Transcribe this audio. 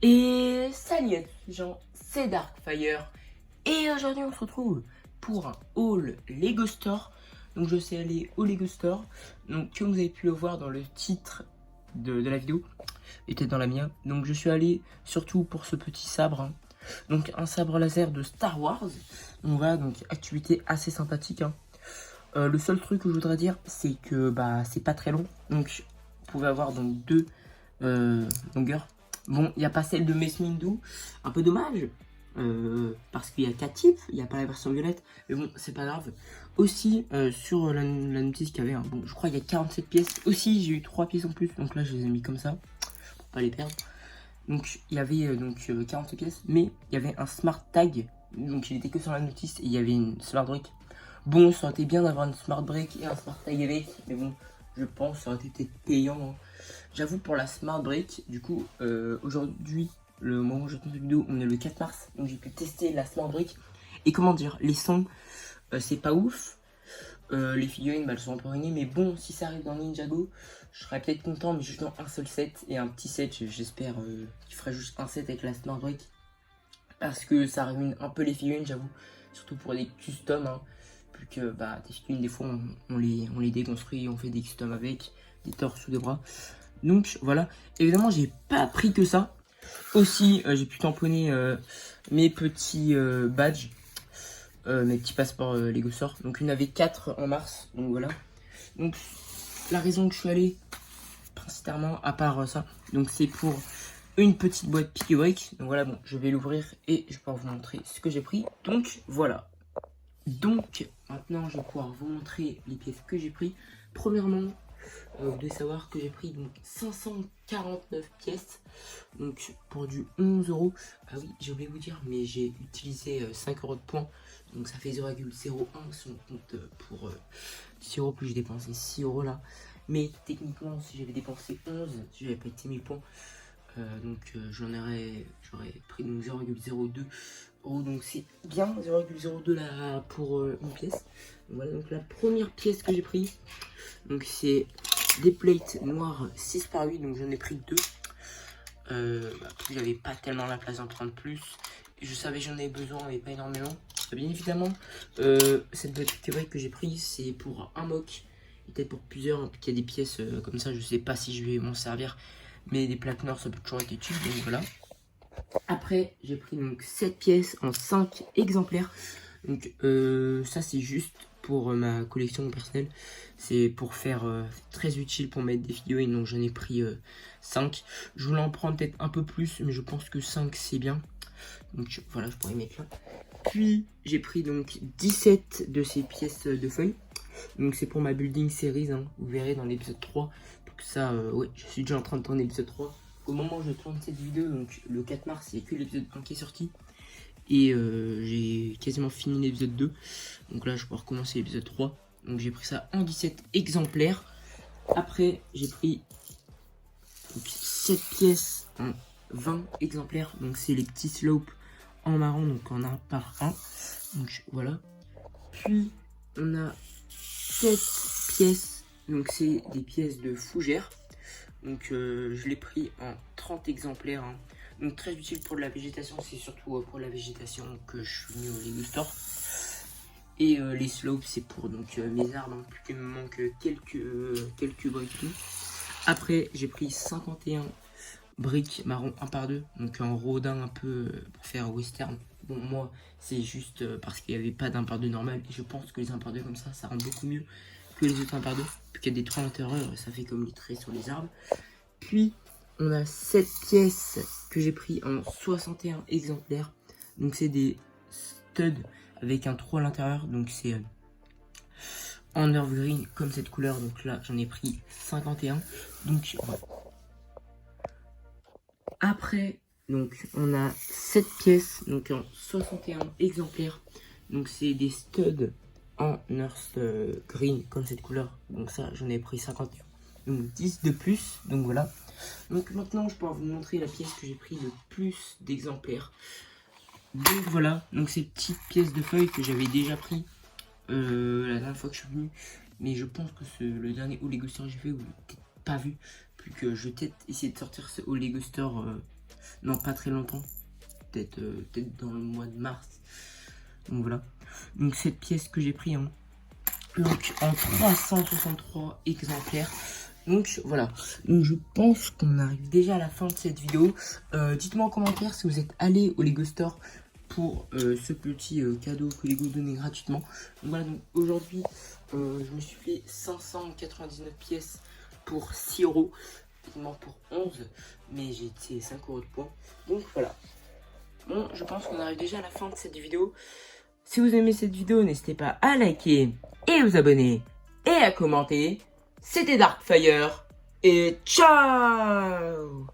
Et salut à tous les gens, c'est Darkfire. Et aujourd'hui on se retrouve pour un haul Lego Store. Donc je suis allé au Lego Store. Donc comme vous avez pu le voir dans le titre de la vidéo, était dans la mienne. Donc je suis allé surtout pour ce petit sabre, hein. Donc un sabre laser de Star Wars. Donc voilà, donc activité assez sympathique, hein. Le seul truc que je voudrais dire, c'est que c'est pas très long. Donc vous pouvez avoir donc deux longueurs. Bon, il n'y a pas celle de Mace Windu, un peu dommage, parce qu'il y a 4 types, il n'y a pas la version violette, mais bon, c'est pas grave. Aussi, sur la notice qu'il y avait, bon, je crois qu'il y a 47 pièces. Aussi, j'ai eu 3 pièces en plus, donc là, je les ai mis comme ça, pour pas les perdre. Donc, il y avait 47 pièces, mais il y avait un smart tag, donc il était que sur la notice, et il y avait une smart brick. Bon, ça aurait été bien d'avoir une smart brick et un smart tag avec, mais bon, je pense que ça aurait été peut-être payant, hein. J'avoue, pour la smart brick, du coup, aujourd'hui, le moment où je tourne cette vidéo, on est le 4 mars, donc j'ai pu tester la smart brick. Et comment dire, les sons, c'est pas ouf. Les figurines, elles sont un peu ruinées, mais bon, si ça arrive dans Ninjago, je serais peut-être content, mais juste dans un seul set et un petit set. J'espère qu'il ferait juste un set avec la smart brick, parce que ça ruine un peu les figurines, j'avoue, surtout pour les customs, hein. Plus que des figurines, des fois, on les déconstruit, on fait des customs avec des torses ou des bras. Donc voilà, évidemment j'ai pas pris que ça. Aussi j'ai pu tamponner mes petits badges, mes petits passeports Lego Store. Donc il y en avait 4 en mars, donc voilà. Donc la raison que je suis allé principalement, à part ça, donc c'est pour une petite boîte Pick Break. Donc voilà, bon, je vais l'ouvrir et je vais pouvoir vous montrer ce que j'ai pris. Donc voilà. Donc maintenant je vais pouvoir vous montrer les pièces que j'ai pris. Premièrement, vous devez savoir que j'ai pris donc 549 pièces, donc pour du 11 euros. Ah oui, j'ai oublié de vous dire, mais j'ai utilisé 5 euros de points, donc ça fait 0,01 si on compte pour 6 euros, plus j'ai dépensé 6 euros là. Mais techniquement, si j'avais dépensé 11, si j'avais pas été 1000 points, j'aurais pris donc 0,02 euros, donc c'est bien 0,02 là pour une pièce. Donc voilà, donc la première pièce que j'ai pris, donc c'est des plates noires 6 par 8, donc j'en ai pris 2. J'avais pas tellement la place d'en prendre plus. Je savais j'en avais besoin, mais pas énormément. Bien évidemment, cette boîte que j'ai pris, c'est pour un mock, et peut-être pour plusieurs, hein, qu'il y a des pièces comme ça, je sais pas si je vais m'en servir, mais des plaques noires, ça peut toujours être utile, donc voilà. Après, j'ai pris donc 7 pièces en 5 exemplaires. Donc ça c'est juste pour ma collection personnelle. C'est pour faire très utile pour mettre des figurines. Donc j'en ai pris 5. Je voulais en prendre peut-être un peu plus, mais je pense que 5 c'est bien. Donc voilà, je pourrais mettre là. Puis j'ai pris donc 17 de ces pièces de feuilles. Donc c'est pour ma building series, hein. Vous verrez dans l'épisode 3. Donc ça, ouais, je suis déjà en train de tourner l'épisode 3. Au moment où je tourne cette vidéo, donc le 4 mars, il n'y a que l'épisode 1 qui est sorti. Et j'ai quasiment fini l'épisode 2. Donc là, je vais pouvoir commencer l'épisode 3. Donc j'ai pris ça en 17 exemplaires. Après, j'ai pris donc, 7 pièces en 20 exemplaires. Donc c'est les petits slopes en marron, donc en un par un. Donc voilà. Puis on a 7 pièces. Donc c'est des pièces de fougère. Donc je l'ai pris en 30 exemplaires, hein. Donc très utile pour la végétation, c'est surtout pour la végétation que je suis venu au Lego Store. Et les slopes, c'est pour donc mes arbres, hein, plus qu'il me manque quelques briques. Après, j'ai pris 51 briques marron 1 par 2, donc un rodin un peu pour faire western. Bon, moi, c'est juste parce qu'il n'y avait pas d'1 par 2 normal. Et je pense que les 1 par 2 comme ça rend beaucoup mieux que les autres 1 par 2. Puis qu'il y a des trous à l'intérieur, ça fait comme les traits sur les arbres. Puis, on a 7 pièces que j'ai pris en 61 exemplaires. Donc, c'est des studs avec un trou à l'intérieur. Donc, c'est en earth green comme cette couleur. Donc là, j'en ai pris 51. Donc, ouais. Après, donc, on a 7 pièces. Donc, en 61 exemplaires. Donc, c'est des studs en earth green comme cette couleur. Donc, ça, j'en ai pris 51. Donc 10 de plus, donc voilà. Donc maintenant je pourrais vous montrer la pièce que j'ai pris le plus d'exemplaires. Donc voilà, donc ces petites pièces de feuilles que j'avais déjà pris la dernière fois que je suis venu. Mais je pense que le dernier haul Lego Store que j'ai fait, vous l'avez peut-être pas vu. Plus que je vais peut-être essayer de sortir ce haul Lego Store Non, pas très longtemps. Peut-être dans le mois de mars. Donc voilà. Donc cette pièce que j'ai pris, hein, donc en 363 exemplaires. Donc voilà, donc je pense qu'on arrive déjà à la fin de cette vidéo. Dites-moi en commentaire si vous êtes allé au Lego Store pour ce petit cadeau que Lego donnait gratuitement. Donc voilà, donc aujourd'hui je me suis fait 599 pièces pour 6 euros, pour 11, mais j'ai tiré 5 euros de points. Donc voilà, bon, je pense qu'on arrive déjà à la fin de cette vidéo. Si vous aimez cette vidéo, n'hésitez pas à liker et vous abonner et à commenter. C'était Darkfire et ciao!